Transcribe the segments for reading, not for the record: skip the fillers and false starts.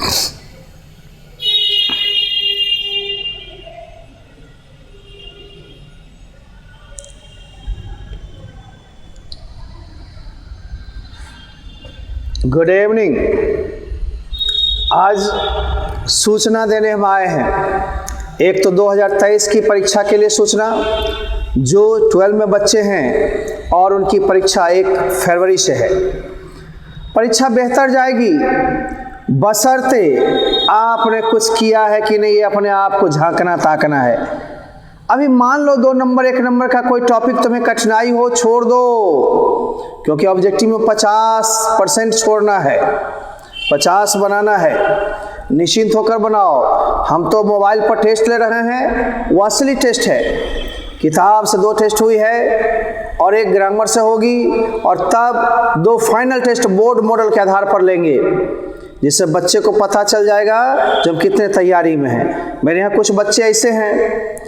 Good evening. आज सूचना देने हम आए हैं। एक तो 2023 की परीक्षा के लिए सूचना, जो 12 में बच्चे हैं और उनकी परीक्षा 1 फरवरी से है। परीक्षा बेहतर जाएगी बशर्ते आपने कुछ किया है कि नहीं, ये अपने आप को झांकना ताकना है। अभी मान लो 2 नंबर 1 नंबर का कोई टॉपिक तुम्हें कठिनाई हो, छोड़ दो, क्योंकि ऑब्जेक्टिव में 50% छोड़ना है, 50 बनाना है। निश्चिंत होकर बनाओ। हम तो मोबाइल पर टेस्ट ले रहे हैं, वो असली टेस्ट है। किताब से 2 टेस्ट हुई है और 1 ग्रामर से होगी, और तब 2 फाइनल टेस्ट बोर्ड मॉडल के आधार पर लेंगे, जिससे बच्चे को पता चल जाएगा जब कितने तैयारी में हैं। मेरे यहाँ कुछ बच्चे ऐसे हैं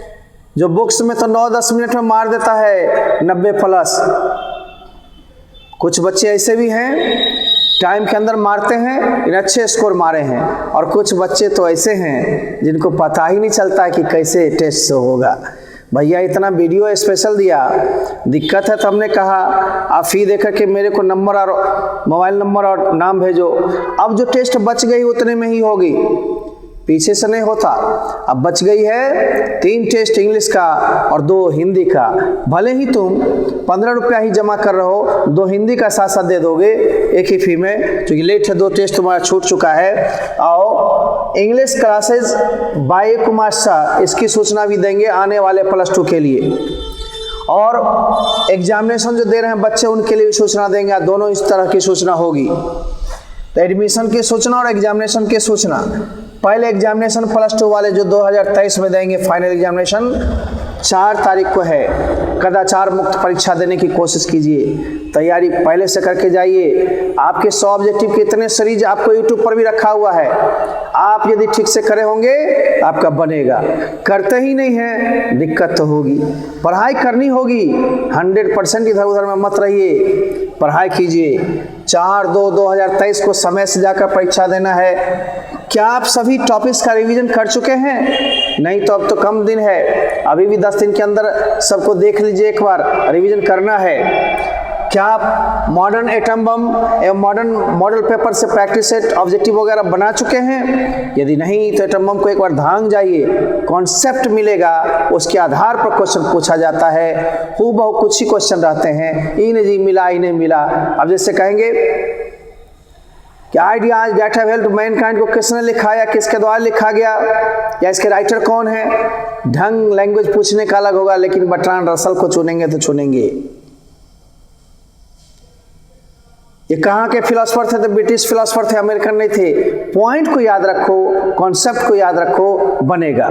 जो बुक्स में तो 9-10 मिनट में मार देता है 90+। कुछ बच्चे ऐसे भी हैं टाइम के अंदर मारते हैं, इन अच्छे स्कोर मारे हैं। और कुछ बच्चे तो ऐसे हैं जिनको पता ही नहीं चलता है कि कैसे टेस्ट होगा। भैया इतना वीडियो स्पेशल दिया, दिक्कत है तो हमने कहा आप फी देकर के मेरे को नंबर और मोबाइल नंबर और नाम भेजो। अब जो टेस्ट बच गई उतने में ही होगी, पीछे से नहीं होता। अब बच गई है 3 टेस्ट इंग्लिश का और 2 हिंदी का। भले ही तुम 15 रुपया ही जमा कर रहो, 2 हिंदी का साथ साथ दे दोगे एक ही फी में, क्योंकि लेट है, 2 टेस्ट तुम्हारा छूट चुका है। आओ English classes bye Kumar Shah, इसकी सूचना भी देंगे आने वाले +2 के लिए। और एग्जामिनेशन जो दे रहे हैं बच्चे, उनके लिए भी सूचना देंगे। दोनों इस तरह की सूचना होगी, तो एडमिशन की सूचना और एग्जामिनेशन की सूचना। पहले एग्जामिनेशन +2 वाले जो 2023 में देंगे, फाइनल एग्जामिनेशन 4 तारीख को है। कदाचार मुक्त परीक्षा देने की कोशिश कीजिए, तैयारी पहले से करके जाइए। आपके 100 ऑब्जेक्टिव के इतने सीरीज आपको यूट्यूब पर भी रखा हुआ है, आप यदि ठीक से करे होंगे आपका बनेगा। करते ही नहीं है, दिक्कत तो होगी। पढ़ाई करनी होगी, 100% इधर उधर में मत रहिए, पढ़ाई कीजिए। 4/2/2023 को समय से जाकर परीक्षा देना है। क्या आप सभी टॉपिक्स का रिवीजन कर चुके हैं? नहीं तो अब तो कम दिन है, अभी भी 10 दिन के अंदर सबको देख लीजिए, एक बार रिवीजन करना है। क्या आप मॉडर्न एटम बम एवं मॉडर्न मॉडल पेपर से प्रैक्टिस सेट ऑब्जेक्टिव वगैरह बना चुके हैं? यदि नहीं तो एटम बम को एक बार धांग जाइए, कॉन्सेप्ट मिलेगा, उसके आधार पर क्वेश्चन पूछा जाता है। हूबहू कुछ ही क्वेश्चन रहते हैं, इन्हें जी मिला इन्हें मिला। अब जैसे कहेंगे क्या ideas that have helped Mankind को किसने लिखा, या किसके द्वारा लिखा गया, या इसके राइटर कौन है। ढंग लैंग्वेज पूछने का अलग होगा, लेकिन बर्ट्रांड रसल को चुनेंगे तो चुनेंगे। ये कहाँ के फिलोसफर थे? तो ब्रिटिश फिलोसफर थे, अमेरिकन नहीं थे। पॉइंट को याद रखो, कॉन्सेप्ट को याद रखो, बनेगा।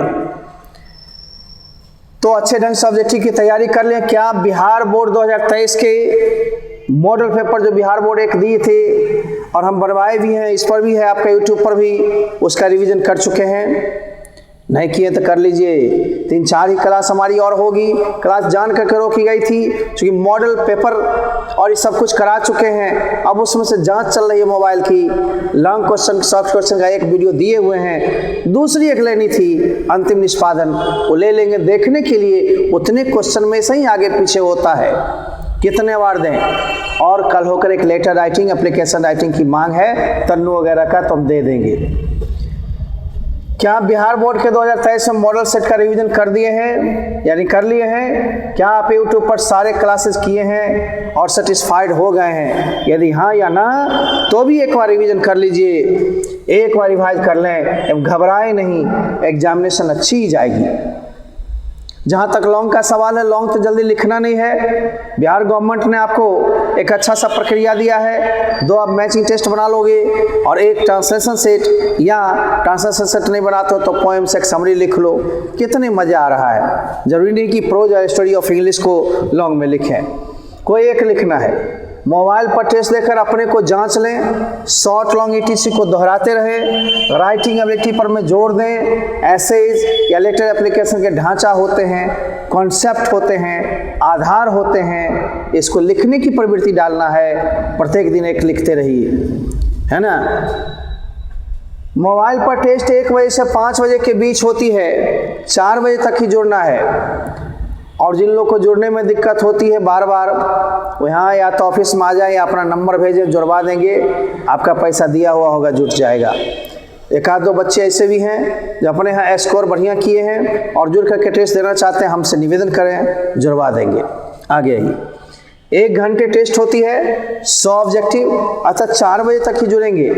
तो अच्छे ढंग से ऑब्जेक्टिव की तैयारी कर लें। क्या बिहार बोर्ड 2023 के मॉडल पेपर जो बिहार बोर्ड 1 दिए थे और हम बनवाए भी हैं, इस पर भी है आपका यूट्यूब पर भी, उसका रिवीजन कर चुके हैं? नहीं किए तो कर लीजिए। 3-4 ही क्लास हमारी और होगी। क्लास जान करके रोकी गई थी, क्योंकि मॉडल पेपर और ये सब कुछ करा चुके हैं। अब उसमें से जांच चल रही है मोबाइल की। लॉन्ग क्वेश्चन, सॉफ्ट क्वेश्चन का एक वीडियो दिए हुए हैं, दूसरी एक लेनी थी अंतिम निष्पादन, वो ले लेंगे। देखने के लिए उतने क्वेश्चन में से ही आगे पीछे होता है, कितने बार दें। और कल होकर एक लेटर राइटिंग, एप्लीकेशन राइटिंग की मांग है तन्नू वगैरह का, तो हम दे देंगे। क्या बिहार बोर्ड के 2023 में मॉडल सेट का रिवीजन कर दिए हैं, यानी कर लिए हैं? क्या आप यूट्यूब पर सारे क्लासेस किए हैं और सेटिस्फाइड हो गए हैं? यदि हाँ या ना, तो भी एक बार रिवीजन कर लीजिए, एक बार रिवाइज कर लें, घबराए नहीं, एग्जामिनेशन अच्छी ही जाएगी। जहाँ तक लॉन्ग का सवाल है, लॉन्ग तो जल्दी लिखना नहीं है। बिहार गवर्नमेंट ने आपको एक अच्छा सा प्रक्रिया दिया है। 2 आप मैचिंग टेस्ट बना लोगे और 1 ट्रांसलेशन सेट, या ट्रांसलेशन सेट नहीं बनाते हो तो पोएम से एक समरी लिख लो। कितने मज़ा आ रहा है। जरूरी नहीं कि प्रोज और स्टोरी ऑफ इंग्लिश को लॉन्ग में लिखें, कोई एक लिखना है। मोबाइल पर टेस्ट देकर अपने को जांच लें, शॉर्ट लॉन्ग ETC को दोहराते रहें, राइटिंग ऑब्जेक्टिव पर में जोर दें। एसेज या लेटर एप्लीकेशन के ढांचा होते हैं, कॉन्सेप्ट होते हैं, आधार होते हैं, इसको लिखने की प्रवृत्ति डालना है। प्रत्येक दिन एक लिखते रहिए, है ना। मोबाइल पर टेस्ट 1 बजे से 5 बजे के बीच होती है, 4 बजे तक ही जुड़ना है। और जिन लोग को जुड़ने में दिक्कत होती है बार बार, वो यहाँ या तो ऑफिस में आ जाए या अपना नंबर भेजे, जुड़वा देंगे, आपका पैसा दिया हुआ होगा, जुट जाएगा। एक आध दो बच्चे ऐसे भी हैं जो अपने यहाँ स्कोर बढ़िया किए हैं और जुड़ करके टेस्ट देना चाहते हैं, हमसे निवेदन करें, जुड़वा देंगे। आगे ही 1 घंटे टेस्ट होती है, 100 ऑब्जेक्टिव, अतः 4 बजे तक ही जुड़ेंगे।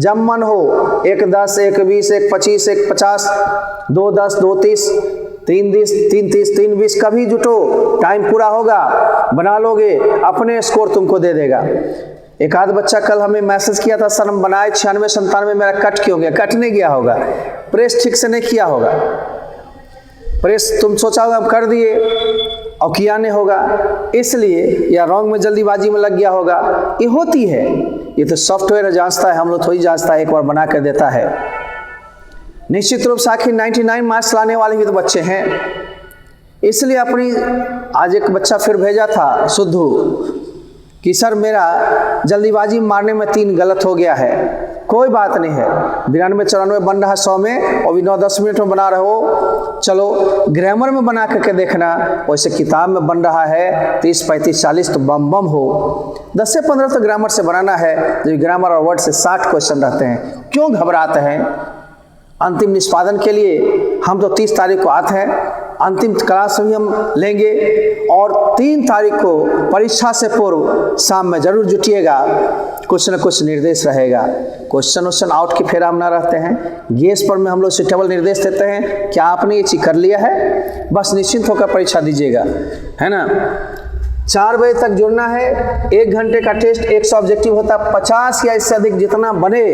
जब मन हो 1 10, 1 20, 1 25, 1 50, 2 10, 2 30, 3 20, 3 30, 3 20, कभी जुटो, टाइम पूरा होगा, बना लोगे, अपने स्कोर तुमको दे देगा। एक आध बच्चा कल हमें मैसेज किया था, सर हम बनाए 96 97, मेरा कट क्यों गया? कट नहीं गया होगा, प्रेस ठीक से नहीं किया होगा। प्रेस तुम सोचा होगा हम कर दिए और किया नहीं होगा, इसलिए, या रॉन्ग में जल्दीबाजी में लग गया होगा। ये होती है, ये तो सॉफ्टवेयर जांचता है, हम लोग थोड़ी जांचता है, एक बार बना कर देता है। निश्चित रूप से आखिर 99 मार्क्स लाने वाले भी तो बच्चे हैं, इसलिए अपनी आज एक बच्चा फिर भेजा था सुद्धू कि सर मेरा जल्दीबाजी मारने में 3 गलत हो गया है। कोई बात नहीं है, 92 94 बन रहा 100 में, और भी 9-10 मिनट में बना रहे हो, चलो ग्रामर में बना करके देखना, वैसे किताब में बन रहा है 30 35 40 तो बम बम हो, 10 से 15 तो ग्रामर से बनाना है, जो ग्रामर और वर्ड से 60 क्वेश्चन रहते हैं। क्यों घबराते हैं? अंतिम निष्पादन के लिए हम तो 30 तारीख को आते हैं, अंतिम क्लास भी हम लेंगे, और 3 तारीख को परीक्षा से पूर्व शाम में जरूर जुटिएगा, कुछ न कुछ निर्देश रहेगा। क्वेश्चन आउट की फेरा हम ना रहते हैं, गेस पर में हम लोग सुटेबल निर्देश देते हैं, क्या आपने ये चीज कर लिया है, बस निश्चिंत होकर परीक्षा दीजिएगा, है ना। 4 बजे तक जुड़ना है, 1 घंटे का टेस्ट, 100 ऑब्जेक्टिव होता है, 50 या इससे अधिक जितना बने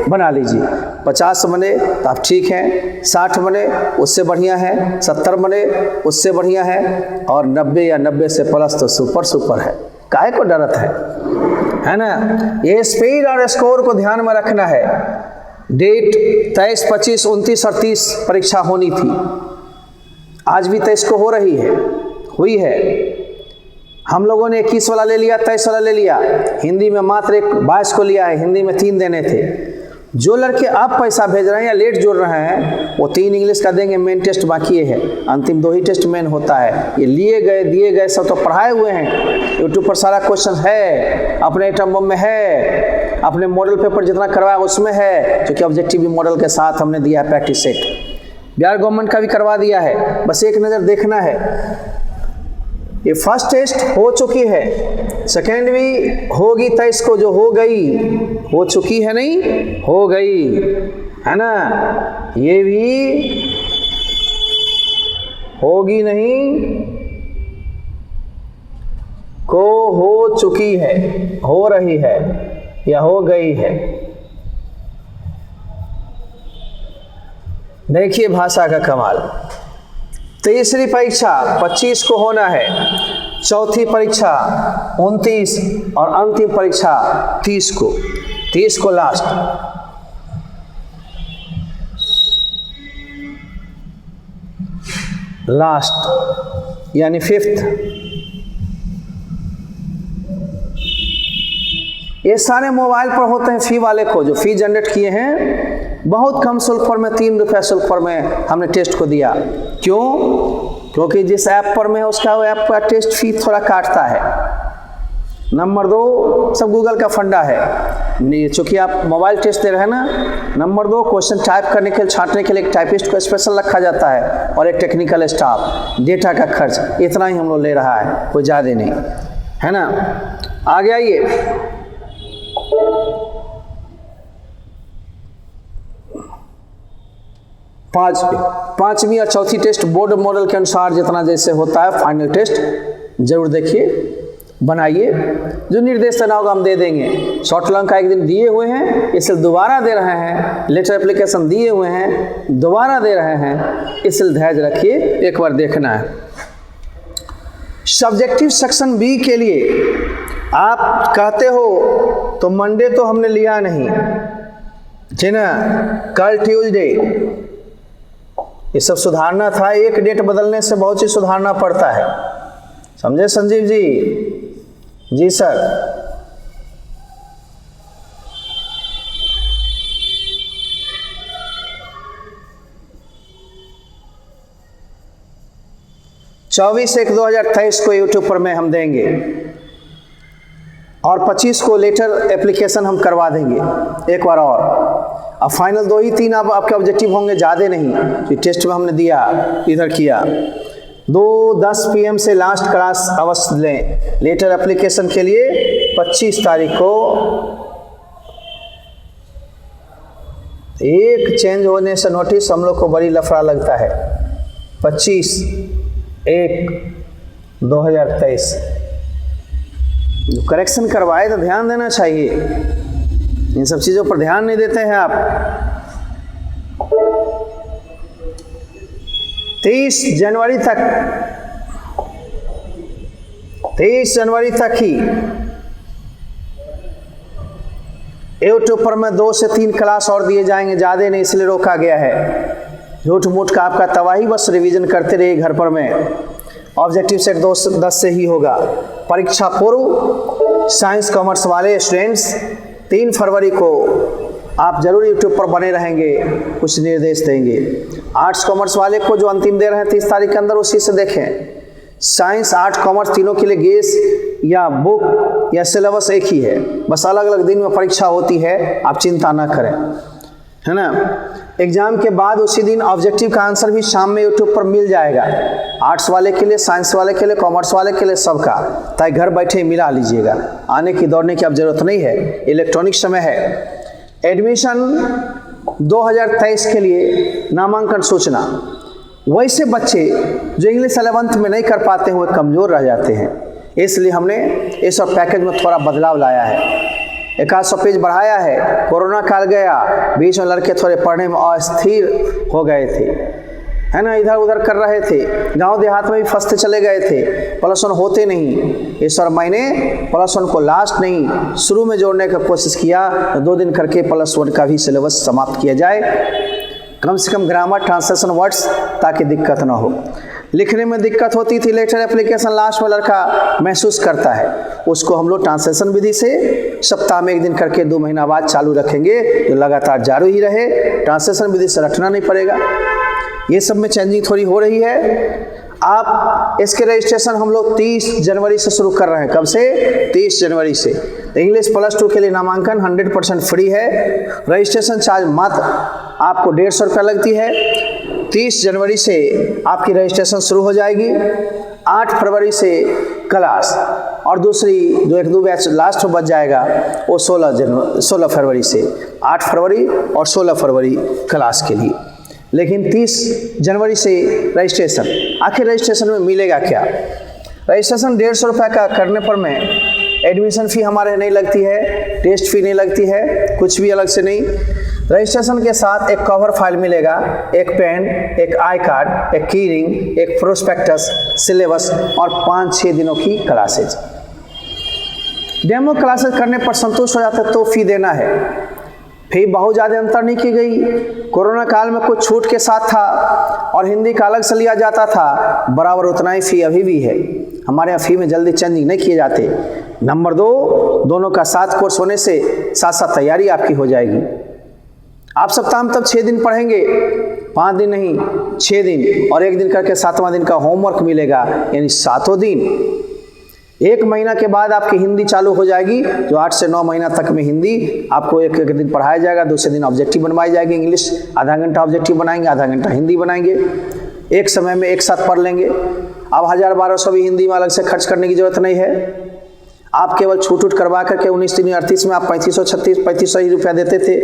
बना लीजिए। 50 बने तो आप ठीक हैं, 60 बने उससे बढ़िया है, 70 बने उससे बढ़िया है, और 90 या 90 से प्लस तो सुपर है। काहे को डरत है ना। ये स्पीड और स्कोर को ध्यान में रखना है। डेट 23, 25, 29 और 30 परीक्षा होनी थी, आज भी 23 को हो रही है, हुई है। हम लोगों ने 21 वाला ले लिया, 23 वाला ले लिया, हिंदी में मात्र 22 को लिया है, हिंदी में 3 देने थे। जो लड़के अब पैसा भेज रहे हैं या लेट जोड़ रहे हैं, वो 3 इंग्लिश का देंगे, मेन टेस्ट बाकी है, अंतिम 2 ही टेस्ट मेन होता है। ये लिए गए दिए गए सब तो पढ़ाए हुए हैं, यूट्यूब पर सारा क्वेश्चन है, अपने आइटम बम में है, अपने मॉडल पेपर जितना करवाया उसमें है, क्योंकि ऑब्जेक्टिव भी मॉडल के साथ हमने दिया है, प्रैक्टिस सेट बिहार गवर्नमेंट का भी करवा दिया है, बस एक नज़र देखना है। ये फर्स्ट टेस्ट हो चुकी है, सेकेंड भी होगी 23 को, जो हो गई, हो चुकी है नहीं, हो गई है ना। ये भी होगी नहीं को हो चुकी है, हो रही है या हो गई है। देखिए भाषा का कमाल। तीसरी परीक्षा 25 को होना है, चौथी परीक्षा 29 और अंतिम परीक्षा 30 को, 30 को लास्ट। यानी 5th। ये सारे मोबाइल पर होते हैं। फी वाले को जो फी जनरेट किए हैं, बहुत कम शुल्क पर में, 3 रुपया शुल्क पर में हमने टेस्ट को दिया। क्यों? क्योंकि जिस ऐप पर में उसका, वो ऐप का टेस्ट फी थोड़ा काटता है। नंबर 2, सब गूगल का फंडा है, चूंकि आप मोबाइल टेस्ट दे रहे हैं ना। नंबर 2, क्वेश्चन टाइप करने के लिए, छांटने के लिए एक टाइपिस्ट को स्पेशल रखा जाता है, और एक टेक्निकल स्टाफ। डेटा का खर्च इतना ही हम लोग ले रहा है, कोई ज़्यादा नहीं, है ना। आगे आइए। पांचवी और चौथी टेस्ट बोर्ड मॉडल के अनुसार जितना जैसे होता है, फाइनल टेस्ट जरूर देखिए, बनाइए। जो निर्देश देना होगा हम दे देंगे। शॉर्ट लॉन्ग का एक दिन दिए हुए हैं, इसलिए दोबारा दे रहे हैं। लेटर एप्लीकेशन दिए हुए हैं, दोबारा दे रहे हैं, इसलिए धैर्य रखिए, एक बार देखना है। सब्जेक्टिव सेक्शन बी के लिए आप कहते हो तो मंडे तो हमने लिया नहीं, ठीक ना, कल ट्यूसडे, ये सब सुधारना था। एक डेट बदलने से बहुत चीज सुधारना पड़ता है, समझे संजीव जी? जी सर। 24/1/2023 को यूट्यूब पर में हम देंगे और 25 को लेटर एप्लीकेशन हम करवा देंगे एक बार और। अब फाइनल 2 ही 3 अब आपके ऑब्जेक्टिव होंगे, ज़्यादा नहीं। ये टेस्ट में हमने दिया, इधर किया। 2:10 PM से लास्ट क्लास अवश्य लें। लेटर एप्लीकेशन के लिए 25 तारीख को एक चेंज होने से नोटिस हम लोग को बड़ी लफड़ा लगता है। 25/1/2023 जो करेक्शन करवाए तो ध्यान देना चाहिए, इन सब चीज़ों पर ध्यान नहीं देते हैं आप। 23 जनवरी तक ही यूट्यूब पर में 2 से 3 क्लास और दिए जाएंगे, ज़्यादा नहीं, इसलिए रोका गया है। झूठ मूठ का आपका तबाही, बस रिवीजन करते रहिए घर पर में। ऑब्जेक्टिव सेट 2-10 से ही होगा। परीक्षा पूर्व साइंस कॉमर्स वाले स्टूडेंट्स 3 फरवरी को आप जरूर यूट्यूब पर बने रहेंगे, कुछ निर्देश देंगे। आर्ट्स कॉमर्स वाले को जो अंतिम दे रहे हैं 30 तारीख के अंदर, उसी से देखें। साइंस, आर्ट, कॉमर्स तीनों के लिए गेस या बुक या सिलेबस एक ही है, बस अलग अलग दिन में परीक्षा होती है, आप चिंता ना करें, है ना। एग्जाम के बाद उसी दिन ऑब्जेक्टिव का आंसर भी शाम में यूट्यूब पर मिल जाएगा। आर्ट्स वाले के लिए, साइंस वाले के लिए, कॉमर्स वाले के लिए, सबका, ताकि घर बैठे मिला लीजिएगा। आने की दौड़ने की अब जरूरत नहीं है, इलेक्ट्रॉनिक समय है। एडमिशन 2023 के लिए नामांकन सूचना। वैसे बच्चे जो इंग्लिश 11th में नहीं कर पाते हैं वो कमज़ोर रह जाते हैं, इसलिए हमने इस और पैकेज में थोड़ा बदलाव लाया है। 100 पेज बढ़ाया है। कोरोना काल गया, बीच में लड़के थोड़े पढ़ने में अस्थिर हो गए थे, है ना, इधर उधर कर रहे थे, गांव देहात में भी फंसते चले गए थे, +1 होते नहीं। इस और मैंने +1 को लास्ट नहीं शुरू में जोड़ने का कोशिश किया, 2 दिन करके +1 का भी सिलेबस समाप्त किया जाए। कम से कम ग्रामर, ट्रांसलेशन, वर्ड्स, ताकि दिक्कत ना हो। लिखने में दिक्कत होती थी, लेटर एप्लीकेशन लास्ट में लड़का महसूस करता है, उसको हम लोग ट्रांसलेशन विधि से सप्ताह में 1 दिन करके 2 महीना बाद चालू रखेंगे, जो लगातार जारी ही रहे। ट्रांसलेशन विधि से रटना नहीं पड़ेगा। ये सब में चेंजिंग थोड़ी हो रही है। आप इसके रजिस्ट्रेशन हम लोग 30 जनवरी से शुरू कर रहे हैं। कब से? 30 जनवरी से। इंग्लिश +2 के लिए नामांकन 100% फ्री है। रजिस्ट्रेशन चार्ज मात्र आपको 150 रुपये लगती है। 30 जनवरी से आपकी रजिस्ट्रेशन शुरू हो जाएगी। 8 फरवरी से क्लास, और दूसरी जो 1-2 बैच लास्ट में बच जाएगा वो 16 फरवरी से। 8 फरवरी और 16 फरवरी क्लास के लिए। लेकिन 30 जनवरी से रजिस्ट्रेशन। आखिर रजिस्ट्रेशन में मिलेगा क्या? रजिस्ट्रेशन 150 रुपये का करने पर में एडमिशन फ़ी हमारे नहीं लगती है, टेस्ट फी नहीं लगती है, कुछ भी अलग से नहीं। रजिस्ट्रेशन के साथ एक कवर फाइल मिलेगा, एक पेन, एक आई कार्ड, एक की रिंग, एक प्रोस्पेक्टस, सिलेबस और 5-6 दिनों की क्लासेज। डेमो क्लासेज करने पर संतुष्ट हो जाते तो फ़ी देना है। फी बहुत ज़्यादा अंतर नहीं की गई। कोरोना काल में कुछ छूट के साथ था और हिंदी का अलग से लिया जाता था, बराबर उतना ही फ़ी अभी भी है। हमारे यहाँ फ़ी में जल्दी चेंजिंग नहीं किए जाते। नंबर 2, दोनों का साथ कोर्स होने से साथ साथ तैयारी आपकी हो जाएगी। आप सप्ताह में तब 6 दिन पढ़ेंगे, 5 दिन नहीं 6 दिन, और 1 दिन करके 7वां दिन का होमवर्क मिलेगा, यानी 7 दिन। 1 महीना के बाद आपकी हिंदी चालू हो जाएगी, जो 8 से 9 महीना तक में हिंदी आपको एक दिन पढ़ाया जाएगा। दूसरे दिन ऑब्जेक्टिव बनवाई जाएगी। इंग्लिश आधा घंटा ऑब्जेक्टिव बनाएंगे, आधा घंटा हिंदी बनाएंगे। एक समय में एक साथ पढ़ लेंगे। अब 1000-1200 भी हिंदी में अलग से खर्च करने की जरूरत नहीं है। आप केवल छूट करवा करके 19-3-38 में आप 3500 ही रुपया देते थे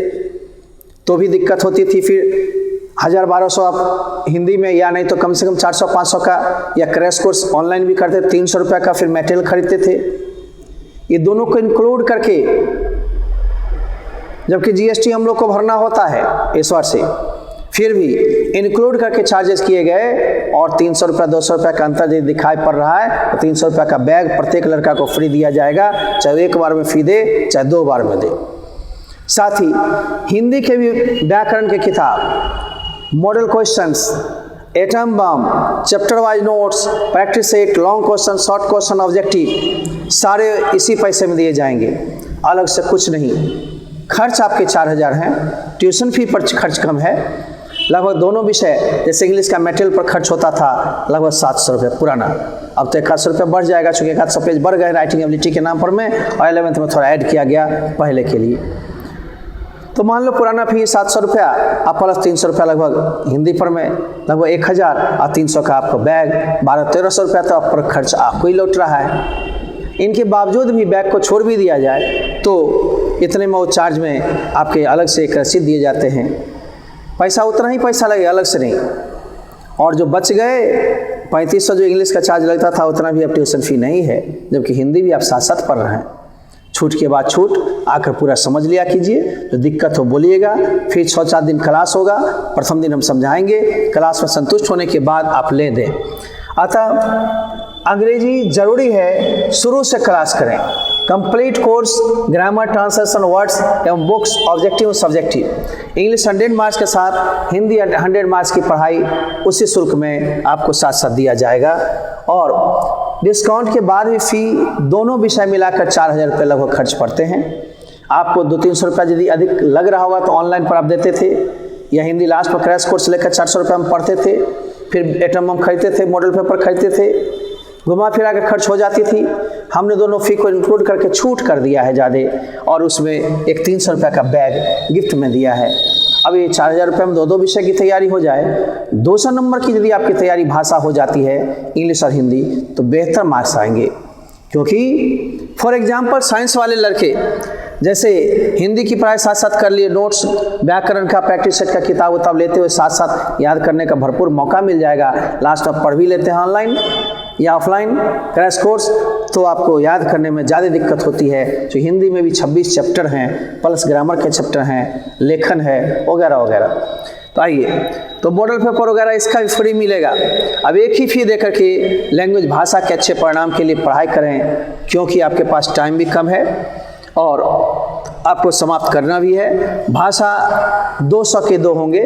तो भी दिक्कत होती थी। फिर 1000-1200 आप हिंदी में, या नहीं तो कम से कम 400-500 का या क्रैश कोर्स ऑनलाइन भी करते, 300 रुपये का फिर मटेरियल खरीदते थे। ये दोनों को इंक्लूड करके, जबकि जीएसटी हम लोग को भरना होता है इस बार से, फिर भी इंक्लूड करके चार्जेस किए गए। और 300 रुपये 200 रुपये का अंतर यदि दिखाई पड़ रहा है तो 300 रुपये का बैग प्रत्येक लड़का को फ्री दिया जाएगा, चाहे 1 बार में फी दे चाहे 2 बार में दे। साथ ही हिंदी के भी व्याकरण के किताब, model questions, atom bomb, chapter wise notes, practice set, long question, short question, objective, सारे इसी पैसे में दिए जाएंगे, अलग से कुछ नहीं। खर्च आपके 4000 हैं। ट्यूशन फी पर खर्च कम है। लगभग दोनों विषय, जैसे इंग्लिश का मटेरियल पर खर्च होता था लगभग 700 रुपये पुराना, अब तो 100 रुपये बढ़ जाएगा, चूँकि 100 पेज बढ़ गए राइटिंग एबिलिटी के नाम पर में, और 11th में थोड़ा ऐड किया गया पहले के लिए। तो मान लो पुराना फी 700 रुपया, अब प्लस 300 रुपया लगभग हिंदी पर में, लगभग 1000, और 300 का आपको बैग, 1200-1300 रुपया तो आप पर खर्च आपको ही लौट रहा है। इनके बावजूद भी बैग को छोड़ भी दिया जाए तो इतने में चार्ज में आपके अलग से एक रसीद दिए जाते हैं, पैसा उतना ही पैसा लगेगा, अलग से नहीं। और जो बच गए 3500 जो इंग्लिश का चार्ज लगता था, उतना भी अब ट्यूशन फी नहीं है, जबकि हिंदी भी आप साथ पढ़ रहे हैं। छूट के बाद छूट आकर पूरा समझ लिया कीजिए, जो दिक्कत हो बोलिएगा, फिर 6-4 दिन क्लास होगा, प्रथम दिन हम समझाएंगे, क्लास में संतुष्ट होने के बाद आप ले दें। अतः अंग्रेजी जरूरी है, शुरू से क्लास करें। Complete course grammar, translation, words एवं books, objective, subjective. English 100 marks के साथ हिंदी 100 मार्क्स की पढ़ाई उसी शुल्क में आपको साथ साथ दिया जाएगा, और डिस्काउंट के बाद भी फी दोनों विषय मिलाकर 4000 रुपये लगभग खर्च पड़ते हैं। आपको 200-300 रुपये यदि अधिक लग रहा होगा तो ऑनलाइन पर आप देते थे, या हिंदी लास्ट पर क्रैश कोर्स लेकर 400 रुपये हम पढ़ते थे, फिर एटम हम खरीदते थे, मॉडल पेपर खरीदते थे, घुमा फिरा के खर्च हो जाती थी। हमने दोनों फी को इंक्लूड करके छूट कर दिया है ज़्यादा, और उसमें एक 300 रुपये का बैग गिफ्ट में दिया है। अब ये 4000 रुपये में 2 विषय की तैयारी हो जाए, 200 नंबर की यदि आपकी तैयारी भाषा हो जाती है इंग्लिश और हिंदी, तो बेहतर मार्क्स आएंगे। क्योंकि फॉर एग्जांपल साइंस वाले लड़के जैसे हिंदी की पढ़ाई साथ साथ कर लिए, नोट्स, व्याकरण का, प्रैक्टिस सेट का किताब उताब लेते हुए साथ साथ याद करने का भरपूर मौका मिल जाएगा। लास्ट में पढ़ भी लेते हैं ऑनलाइन या ऑफलाइन क्रैश कोर्स, तो आपको याद करने में ज़्यादा दिक्कत होती है। जो हिंदी में भी 26 चैप्टर हैं, प्लस ग्रामर के चैप्टर हैं, लेखन है, वगैरह वगैरह। तो आइए, तो मॉडल पेपर वगैरह इसका भी फ्री मिलेगा। अब एक ही फी देकर के लैंग्वेज भाषा के अच्छे परिणाम के लिए पढ़ाई करें, क्योंकि आपके पास टाइम भी कम है और आपको समाप्त करना भी है। भाषा 200 के 2 होंगे,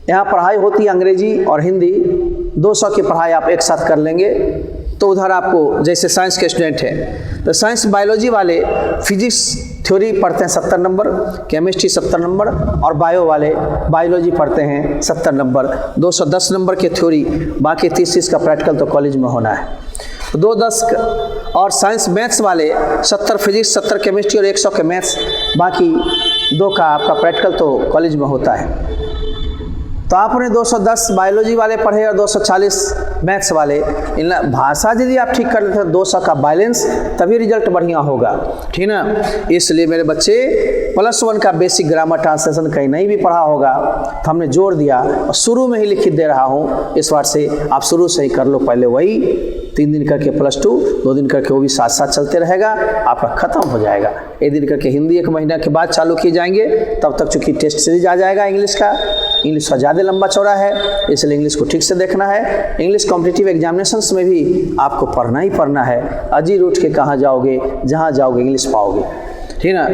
यहाँ पढ़ाई होती है अंग्रेजी और हिंदी, 200 की पढ़ाई आप एक साथ कर लेंगे। तो उधर आपको, जैसे साइंस के स्टूडेंट हैं तो साइंस बायोलॉजी वाले फिजिक्स थ्योरी पढ़ते हैं 70 नंबर, केमिस्ट्री 70 नंबर, और बायो वाले बायोलॉजी पढ़ते हैं 70 नंबर, 210 नंबर के थ्योरी, बाकी 30 का प्रैक्टिकल तो कॉलेज में होना है। 210 और साइंस मैथ्स वाले 70 फिजिक्स, 70 केमिस्ट्री और 100 के मैथ्स, बाकी 2 का आपका प्रैक्टिकल तो कॉलेज में होता है। तो आपने 210 बायोलॉजी वाले पढ़े और 240 मैथ्स वाले। इन भाषा यदि आप ठीक कर लेते हैं 200 का बैलेंस, तभी रिजल्ट बढ़िया होगा, ठीक ना। इसलिए मेरे बच्चे +1 का बेसिक ग्रामर ट्रांसलेशन कहीं नहीं भी पढ़ा होगा तो हमने जोड़ दिया और शुरू में ही लिखित दे रहा हूँ। इस बार से आप शुरू से ही कर लो, पहले वही 3 दिन करके +2, 2 दिन करके वो भी साथ साथ चलते रहेगा, आपका खत्म हो जाएगा। 1 दिन करके हिंदी 1 महीना के बाद चालू किए जाएंगे, तब तक चूँकि टेस्ट सीरीज आ जाएगा इंग्लिश का। इंग्लिश का ज़्यादा लंबा चौड़ा है, इसलिए इंग्लिश को ठीक से देखना है। इंग्लिश कॉम्पिटिटिव एग्जामिनेशंस में भी आपको पढ़ना ही पढ़ना है। अजीर उठ के कहाँ जाओगे, जहाँ जाओगे इंग्लिश पाओगे, ठीक ना।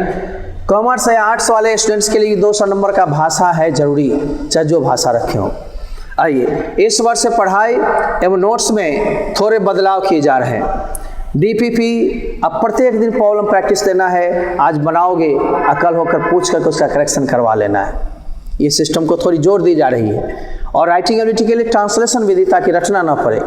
कॉमर्स या आर्ट्स वाले स्टूडेंट्स के लिए 200 नंबर का भाषा है जरूरी, चाहे जो भाषा रखे हो। आइए, इस वर्ष से पढ़ाई एवं नोट्स में थोड़े बदलाव किए जा रहे हैं। DPP अब प्रत्येक दिन प्रॉब्लम प्रैक्टिस देना है, आज बनाओगे, कल होकर पूछ करके उसका करेक्शन करवा लेना है। ये सिस्टम को थोड़ी जोर दी जा रही है। और राइटिंग एबिलिटी के लिए ट्रांसलेशन विधि, ताकि रटना ना पड़े।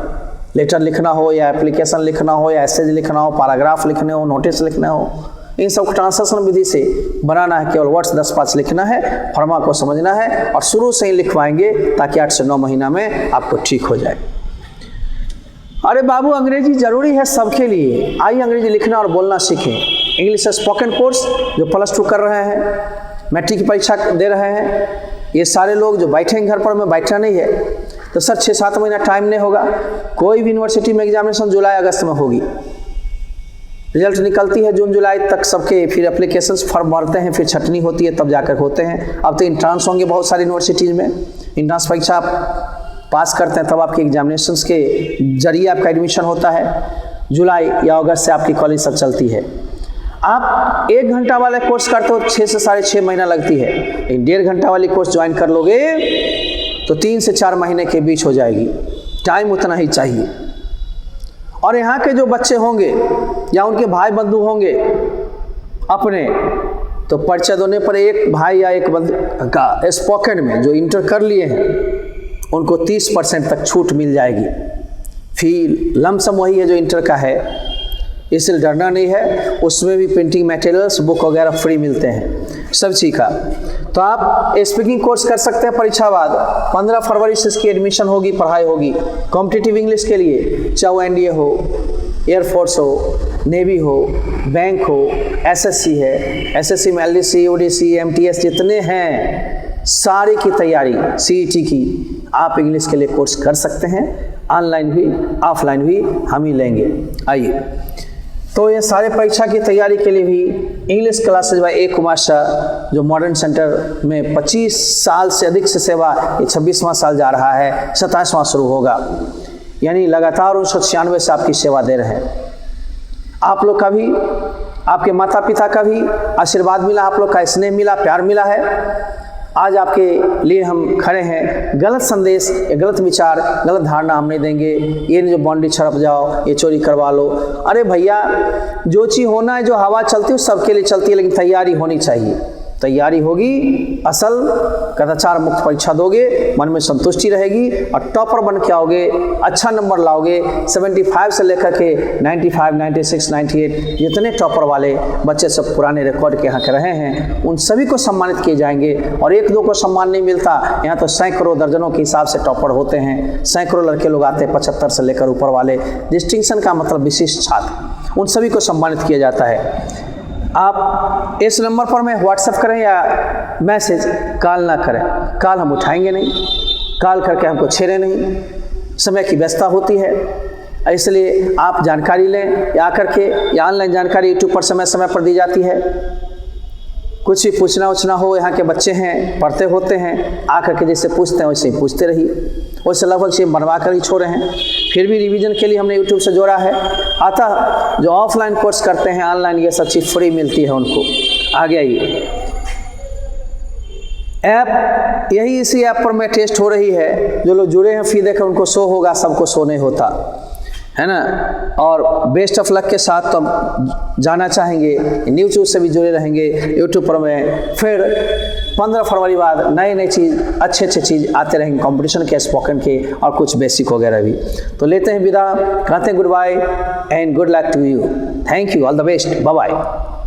लेटर लिखना हो या एप्लीकेशन लिखना हो या एसेज लिखना हो, पैराग्राफ लिखने हो, नोटिस लिखना हो, इन सब ट्रांसलेशन विधि से बनाना है। केवल वर्ड्स 10-5 लिखना है, फॉर्मा को समझना है और शुरू से ही लिखवाएंगे ताकि 8 से 9 महीना में आपको ठीक हो जाए। अरे बाबू, अंग्रेजी जरूरी है सबके लिए। आइए अंग्रेजी लिखना और बोलना सीखें। इंग्लिश स्पोकन कोर्स जो +2 कर रहे हैं, मैट्रिक की परीक्षा दे रहे हैं, ये सारे लोग जो बैठेंगे घर पर, में बैठना नहीं है तो सर 6-7 महीना टाइम नहीं होगा। कोई भी यूनिवर्सिटी में एग्जामिनेशन जुलाई-अगस्त में होगी, रिजल्ट निकलती है जून-जुलाई तक सबके, फिर एप्लीकेशंस फॉर्म भरते हैं, फिर छटनी होती है, तब जाकर होते हैं। अब तो इंट्रांस होंगे बहुत सारी यूनिवर्सिटीज़ में, इंट्रांस परीक्षा आप पास करते हैं तब आपकी एग्जामिनेशंस के जरिए आपका एडमिशन होता है। जुलाई या अगस्त से आपकी कॉलेज सब चलती है। आप 1 घंटा वाले कोर्स करते हो 6 से 6.5 महीना लगती है, 1.5 घंटा वाली कोर्स ज्वाइन कर लोगे तो 3 से 4 महीने के बीच हो जाएगी। टाइम उतना ही चाहिए। और यहाँ के जो बच्चे होंगे या उनके भाई बंधु होंगे अपने, तो पर्चा देने पर एक भाई या एक बंद का स्पोकन में जो इंटर कर लिए हैं उनको 30% तक छूट मिल जाएगी। फी लमसम वही है जो इंटर का है, इसलिए डरना नहीं है। उसमें भी प्रिंटिंग मटेरियल्स, बुक वगैरह फ्री मिलते हैं सब चीज़ का। तो आप स्पीकिंग कोर्स कर सकते हैं परीक्षा बाद। 15 फरवरी से इसकी एडमिशन होगी, पढ़ाई होगी। कॉम्पिटिटिव इंग्लिश के लिए चाहे वो एनडीए हो, एयरफोर्स हो, नेवी हो, बैंक हो, एसएससी है, एसएससी में एलडीसी, ओडीसी, एमटीएस जितने हैं सारी की तैयारी सीईटी की आप इंग्लिश के लिए कोर्स कर सकते हैं। ऑनलाइन भी ऑफलाइन भी हम ही लेंगे। आइए, तो ये सारे परीक्षा की तैयारी के लिए भी इंग्लिश क्लासेज बाय ए कुमार शाह जो मॉडर्न सेंटर में 25 साल से अधिक से सेवा, ये 26वां साल जा रहा है, 27वां शुरू होगा, यानी लगातार 1996 से आपकी सेवा दे रहे हैं। आप लोग का भी, आपके माता पिता का भी आशीर्वाद मिला, आप लोग का स्नेह मिला, प्यार मिला है। आज आपके लिए हम खड़े हैं। गलत संदेश या गलत विचार, गलत धारणा हम नहीं देंगे। ये नहीं जो बाउंड्री छड़प जाओ, ये चोरी करवा लो। अरे भैया, जो चीज़ होना है, जो हवा चलती है सबके लिए चलती है, लेकिन तैयारी होनी चाहिए। तैयारी होगी, असल कदाचार मुक्त परीक्षा दोगे, मन में संतुष्टि रहेगी और टॉपर बन के आओगे, अच्छा नंबर लाओगे। 75 से लेकर के 95, 96, 98 जितने टॉपर वाले बच्चे सब पुराने रिकॉर्ड के यहाँ के रहे हैं, उन सभी को सम्मानित किए जाएंगे। और एक दो को सम्मान नहीं मिलता, यहाँ तो सैकड़ों दर्जनों के हिसाब से टॉपर होते हैं। सैकड़ों लड़के लोग आते हैं 75 से लेकर ऊपर वाले। डिस्टिंक्शन का मतलब विशिष्ट छात्र, उन सभी को सम्मानित किया जाता है। आप इस नंबर पर मैं व्हाट्सएप करें या मैसेज, कॉल ना करें। कॉल हम उठाएंगे नहीं, कॉल करके हमको छेड़े नहीं, समय की व्यस्तता होती है। इसलिए आप जानकारी लें या आकर के, या ऑनलाइन जानकारी यूट्यूब पर समय समय पर दी जाती है। कुछ भी पूछना उछना हो, यहाँ के बच्चे हैं, पढ़ते होते हैं, आकर के जैसे पूछते हैं वैसे ही पूछते रहिए। वैसे लगभग से बनवा कर ही छोड़े हैं, फिर भी रिवीजन के लिए हमने यूट्यूब से जोड़ा है। अतः जो ऑफलाइन कोर्स करते हैं, ऑनलाइन ये सब चीज़ फ्री मिलती है उनको। आगे आइए, ऐप यही इसी ऐप पर मैं टेस्ट हो रही है। जो लोग जुड़े हैं फी देकर उनको शो होगा, सबको शो नहीं होता है ना। और बेस्ट ऑफ लक के साथ तो हम जाना चाहेंगे, न्यूज़ से भी जुड़े रहेंगे यूट्यूब पर। में फिर 15 फरवरी बाद नई नई चीज़, अच्छे चीज़ आते रहेंगे, कंपटीशन के, स्पोकन के और कुछ बेसिक वगैरह भी। तो लेते हैं विदा, कहते हैं goodbye and good luck to you. Thank you, all the best, bye bye.